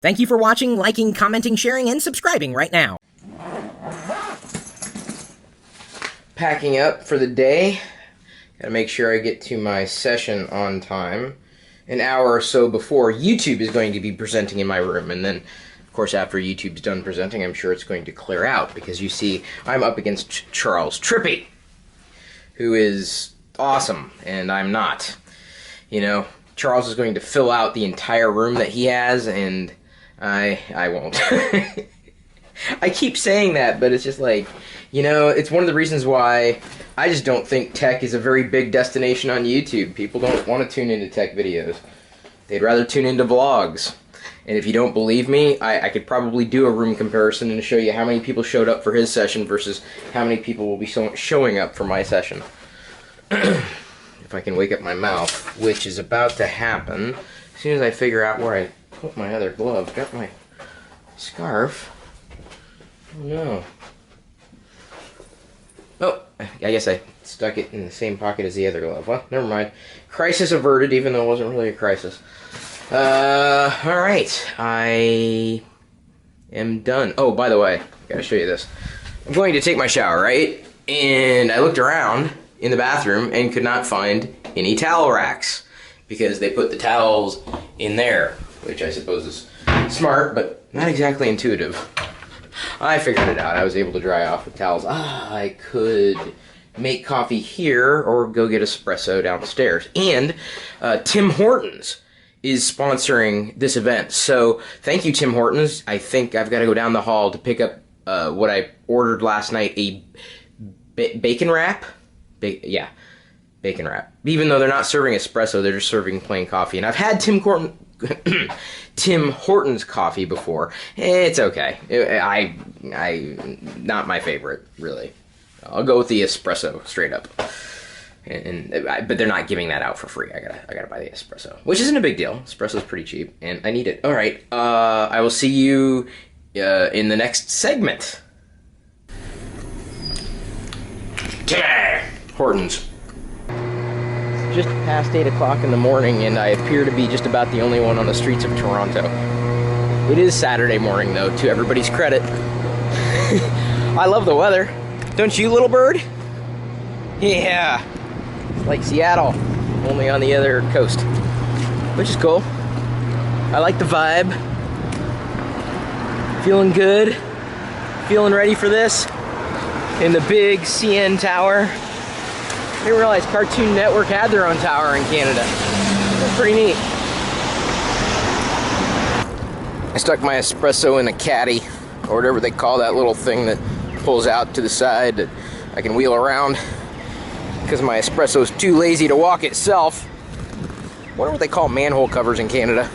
Thank you for watching, liking, commenting, sharing, and subscribing right now. Packing up for the day. Gotta make sure I get to my session on time. An hour or so before YouTube is going to be presenting in my room, and then, of course, after YouTube's done presenting, I'm sure it's going to clear out, because you see, I'm up against Charles Trippy, who is awesome, and I'm not. You know, Charles is going to fill out the entire room that he has, and I won't. I keep saying that, but it's just like, you know, it's one of the reasons why I just don't think tech is a very big destination on YouTube. People don't want to tune into tech videos. They'd rather tune into vlogs. And if you don't believe me, I could probably do a room comparison and show you how many people showed up for his session versus how many people will be showing up for my session. If I can wake up my mouth, which is about to happen as soon as I figure out where I put my other glove. Got my scarf. Oh no. Oh, I guess I stuck it in the same pocket as the other glove. Well, never mind. Crisis averted, even though it wasn't really a crisis. Alright. I am done. Oh, by the way, gotta show you this. I'm going to take my shower, right? And I looked around in the bathroom and could not find any towel racks, because they put the towels in there, which I suppose is smart, but not exactly intuitive. I figured it out. I was able to dry off with towels. I could make coffee here or go get espresso downstairs. And Tim Hortons is sponsoring this event. So thank you, Tim Hortons. I think I've got to go down the hall to pick up what I ordered last night, a bacon wrap. Yeah, bacon wrap. Even though they're not serving espresso, they're just serving plain coffee. And I've had Tim Hortons coffee before. It's okay. I not my favorite, really. I'll go with the espresso straight up. But they're not giving that out for free. I gotta buy the espresso, which isn't a big deal. Espresso's pretty cheap, and I need it. All right. I will see you in the next segment. Hortons. Just past 8 o'clock in the morning, and I appear to be just about the only one on the streets of Toronto. It is Saturday morning, though, to everybody's credit. I love the weather. Don't you, little bird? Yeah. It's like Seattle, only on the other coast, which is cool. I like the vibe. Feeling good. Feeling ready for this. In the big CN Tower. I didn't realize Cartoon Network had their own tower in Canada. That's pretty neat. I stuck my espresso in a caddy, or whatever they call that little thing that pulls out to the side that I can wheel around, because my espresso is too lazy to walk itself. I wonder what they call manhole covers in Canada.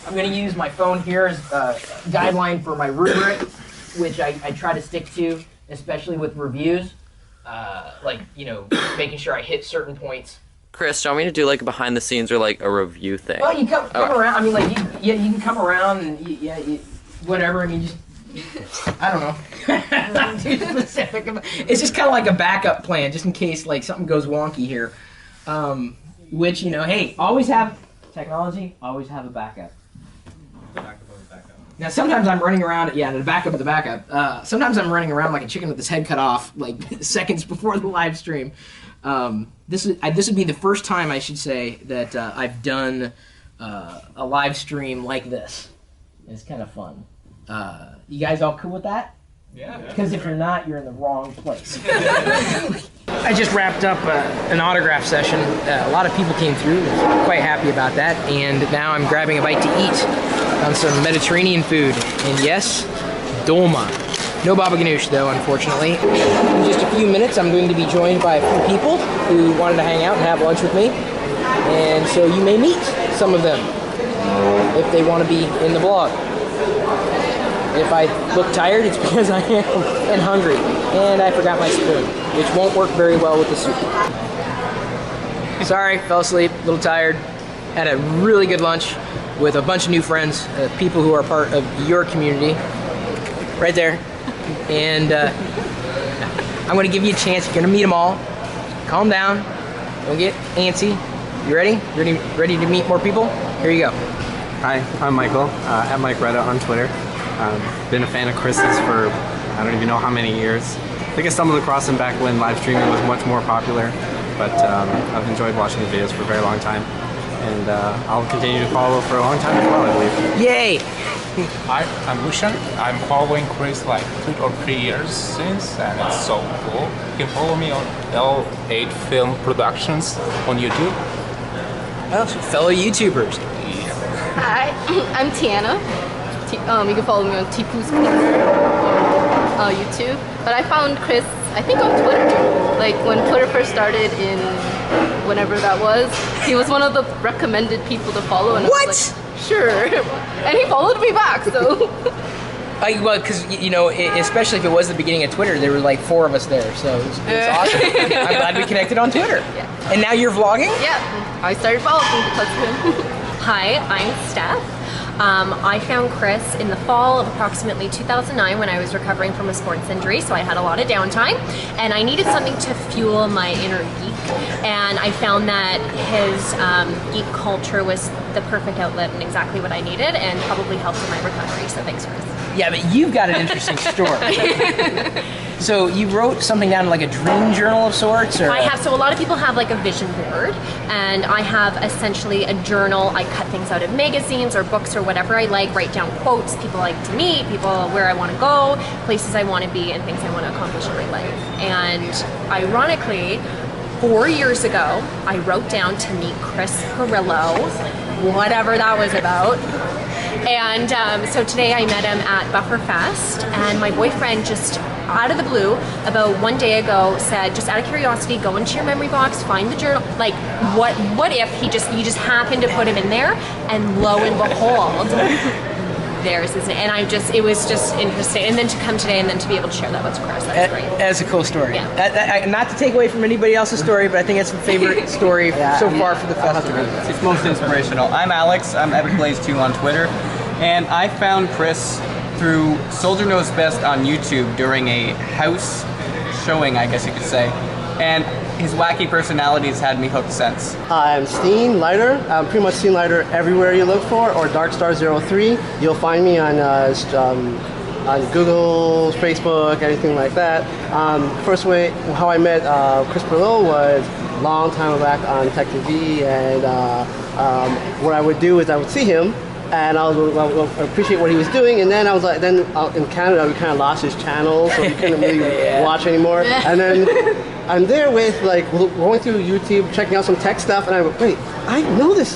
I'm going to use my phone here as a guideline for my rubric, which I try to stick to, especially with reviews. Like, you know, making sure I hit certain points. Chris, do you want me to do like a behind the scenes or like a review thing? Well, you come around. I mean, like, you can come around and whatever. I mean, just I don't know. Not too specific. It's just kind of like a backup plan, just in case like something goes wonky here. Which, you know, hey, always have technology. Always have a backup. Now, sometimes I'm running around, the backup of the backup. Sometimes I'm running around like a chicken with his head cut off, like seconds before the live stream. This would be the first time, I should say, that I've done a live stream like this. It's kind of fun. You guys all cool with that? Yeah. Because if you're not, you're in the wrong place. I just wrapped up an autograph session. A lot of people came through. I was quite happy about that. And now I'm grabbing a bite to eat on some Mediterranean food. And yes, dolma. No baba ganoush, though, unfortunately. In just a few minutes, I'm going to be joined by a few people who wanted to hang out and have lunch with me. And so you may meet some of them if they want to be in the vlog. If I look tired, it's because I am and hungry. And I forgot my spoon, which won't work very well with the soup. Sorry, fell asleep, a little tired. Had a really good lunch with a bunch of new friends, people who are part of your community. Right there. And I'm going to give you a chance. You're going to meet them all. Calm down. Don't get antsy. You ready? Ready to meet more people? Here you go. Hi, I'm Michael, at Mike Retta on Twitter. Been a fan of Chris's for I don't even know how many years. I think I stumbled across him back when live streaming was much more popular, but I've enjoyed watching his videos for a very long time. And I'll continue to follow for a long time as well, I believe. Yay! Hi, I'm Lushan. I'm following Chris like 2 or 3 years since, and it's so cool. You can follow me on L8 Film Productions on YouTube. Well, fellow YouTubers. Hi, I'm Tiana. You can follow me on Tipu's Corner on YouTube. But I found Chris, I think, on Twitter. Like when Twitter first started in whenever that was, he was one of the recommended people to follow. And What? I was like, sure. And he followed me back, so. Well, because, you know, especially if it was the beginning of Twitter, there were like 4 of us there, so it was awesome. I'm glad we connected on Twitter. Yeah. And now you're vlogging? Yeah, I started following because of him. Hi, I'm Steph. I found Chris in the fall of approximately 2009 when I was recovering from a sports injury, so I had a lot of downtime, and I needed something to fuel my inner geek, and I found that his geek culture was the perfect outlet and exactly what I needed, and probably helped in my recovery, so thanks, Chris. Yeah, but you've got an interesting story. So you wrote something down in like a dream journal of sorts? Or? I have, so a lot of people have like a vision board, and I have essentially a journal. I cut things out of magazines or books or whatever I like, write down quotes, people I like to meet, people where I want to go, places I want to be, and things I want to accomplish in my life. And ironically, 4 years ago, I wrote down to meet Chris Pirillo, whatever that was about. And so today I met him at Bufferfest, and my boyfriend just out of the blue about 1 day ago said, just out of curiosity, go into your memory box, find the journal. Like, what if you just happened to put him in there, and lo and behold, there's his name. And it was just interesting. And then to come today and then to be able to share that with Chris, that's great. That's a cool story. Yeah. Not to take away from anybody else's story, but I think it's my favorite story so far for the festival. It's most inspirational. I'm Alex. I'm EpicBlaze2 on Twitter. And I found Chris through Soldier Knows Best on YouTube during a house showing, I guess you could say. And his wacky personality has had me hooked since. I'm Steen Lighter. I'm pretty much Steen Lighter everywhere you look for, or Darkstar03. You'll find me on Google, Facebook, anything like that. First way, how I met Chris Pirillo was a long time back on Tech TV, and what I would do is I would see him, and I would appreciate what he was doing, and then I was like, in Canada we kind of lost his channel, so we couldn't really watch anymore. And then I'm there with like going through YouTube, checking out some tech stuff, and I went, wait, I know this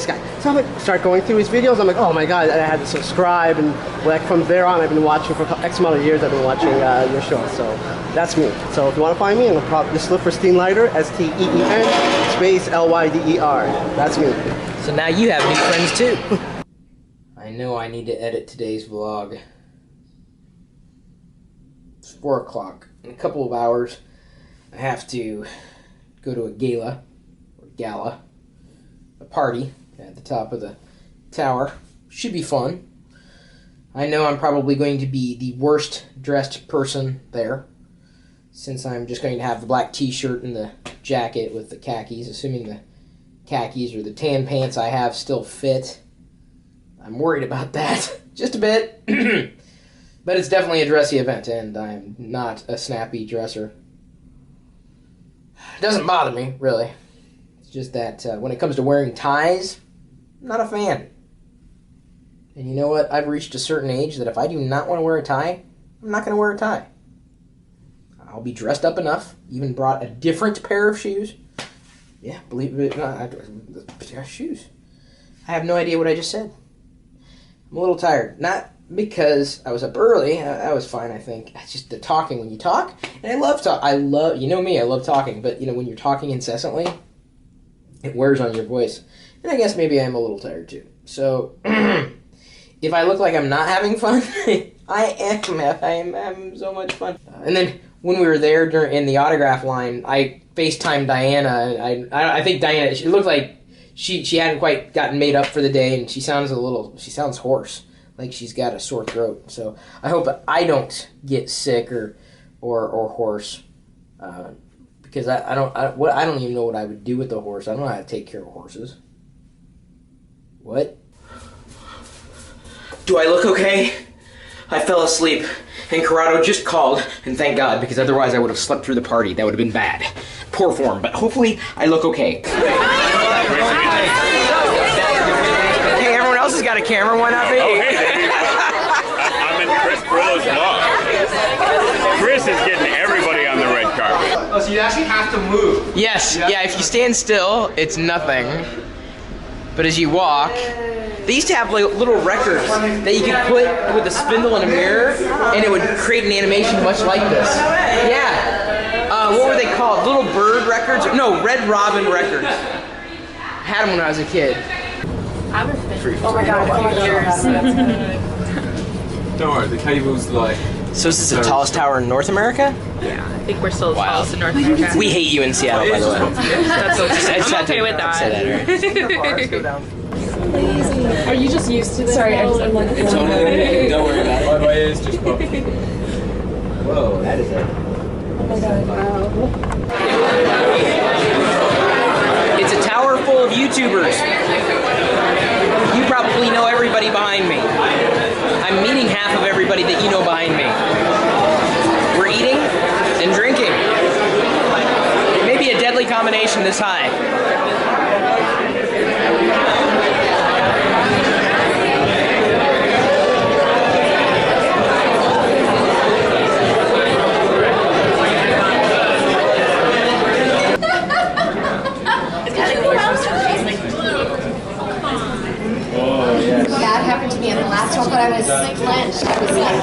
guy. So I'm like, start going through his videos. I'm like, oh my god, and I had to subscribe, and like from there on, I've been watching for X amount of years. I've been watching your show, so that's me. So if you want to find me, just look for Steen Lighter, STEEN space LYDER. That's me. So now you have new friends too. I know I need to edit today's vlog. It's 4 o'clock. In a couple of hours, I have to go to a gala, a party at the top of the tower. Should be fun. I know I'm probably going to be the worst dressed person there, since I'm just going to have the black t-shirt and the jacket with the khakis, assuming the khakis or the tan pants I have still fit. I'm worried about that, just a bit. But it's definitely a dressy event, and I'm not a snappy dresser. It doesn't bother me, really. It's just that when it comes to wearing ties, I'm not a fan. And you know what? I've reached a certain age that if I do not want to wear a tie, I'm not going to wear a tie. I'll be dressed up enough, even brought a different pair of shoes. Yeah, believe it or not, shoes. I have no idea what I just said. I'm a little tired. Not because I was up early. I was fine, I think. It's just the talking when you talk. And I love talk. You know me, I love talking. But, you know, when you're talking incessantly, it wears on your voice. And I guess maybe I'm a little tired, too. So, if I look like I'm not having fun, I am having so much fun. And then, when we were there in the autograph line, I FaceTimed Diana. I think Diana, she looked like she hadn't quite gotten made up for the day, and she sounds hoarse, like she's got a sore throat. So I hope I don't get sick or hoarse, because I don't even know what I would do with the horse. I don't know how to take care of horses. What? Do I look okay? I fell asleep, and Corrado just called, and thank God, because otherwise I would have slept through the party. That would have been bad. Poor form, but hopefully I look okay. Hey, everyone else has got a camera, why not me? Oh, hey. I'm in Chris Pirillo's vlog. Chris is getting everybody on the red carpet. Oh, so you actually have to move. Yes, yeah, if you stand still, it's nothing. But as you walk, they used to have like little records that you could put with a spindle and a mirror, and it would create an animation much like this. Yeah. What were they called? Little Bird records? No, Red Robin records. Had them when I was a kid. Oh my god, 4 years. Don't worry, the cable's like... So is this the tallest tower in North America? Yeah, I think we're still the tallest in North America. We hate you in Seattle, by the way. That's okay. I'm okay with that. Are you just used to this? Sorry, I'm like... It's on there. Don't worry about it. My ears just popped. Whoa, that is it. Oh my god, wow. It's a tower full of YouTubers. You probably know everybody behind me. I'm meeting half of everybody that you know behind me. We're eating and drinking. It may be a deadly combination this high. That happened to me in the last one, but I was clenched. I was like,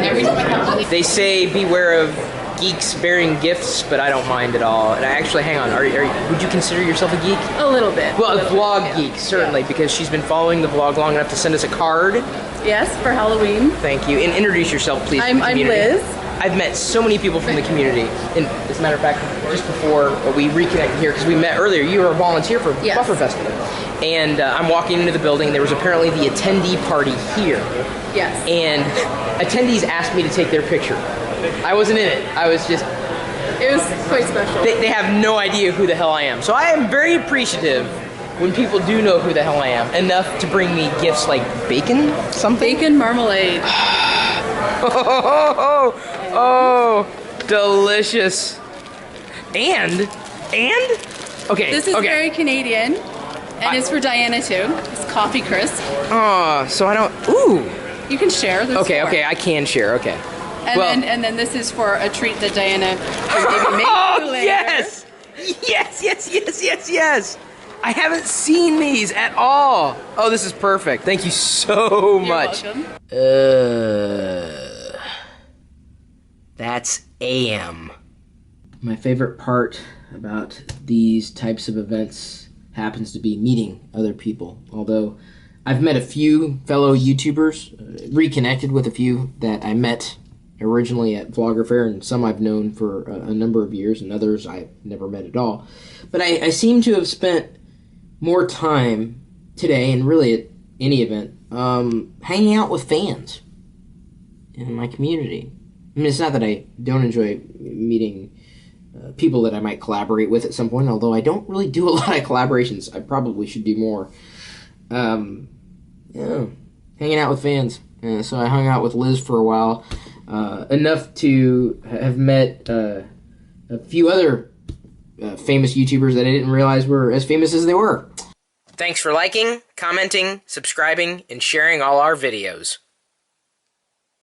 every time I come to They say beware of geeks bearing gifts, but I don't mind at all. And I actually, hang on, would you consider yourself a geek? A little bit. Well, a vlog geek, certainly, because she's been following the vlog long enough to send us a card. Yes, for Halloween. Thank you. And introduce yourself, please. I'm Liz. I've met so many people from the community. And as a matter of fact, just before we reconnected here, because we met earlier, you were a volunteer for Yes. Buffer Festival. And I'm walking into the building. There was apparently the attendee party here. Yes. And attendees asked me to take their picture. I wasn't in it. I was just... It was quite special. They have no idea who the hell I am. So I am very appreciative when people do know who the hell I am, enough to bring me gifts like bacon, something. Bacon marmalade. Oh, delicious. And? Okay. This is okay. very Canadian, and it's for Diana too. It's coffee crisp. Oh, so I don't, ooh. You can share. There's Okay, four. okay, I can share, okay. And then this is for a treat that Diana will maybe make Oh, you later. yes! Yes! I haven't seen these at all. Oh, this is perfect. Thank you so much. You're welcome. That's AM. My favorite part about these types of events happens to be meeting other people. Although I've met a few fellow YouTubers, reconnected with a few that I met originally at Vlogger Fair, and some I've known for a number of years, and others I've never met at all. But I seem to have spent more time today, and really at any event, hanging out with fans in my community. I mean, it's not that I don't enjoy meeting people that I might collaborate with at some point, although I don't really do a lot of collaborations. I probably should do more. Hanging out with fans. So I hung out with Liz for a while, enough to have met a few other famous YouTubers that I didn't realize were as famous as they were. Thanks for liking, commenting, subscribing, and sharing all our videos.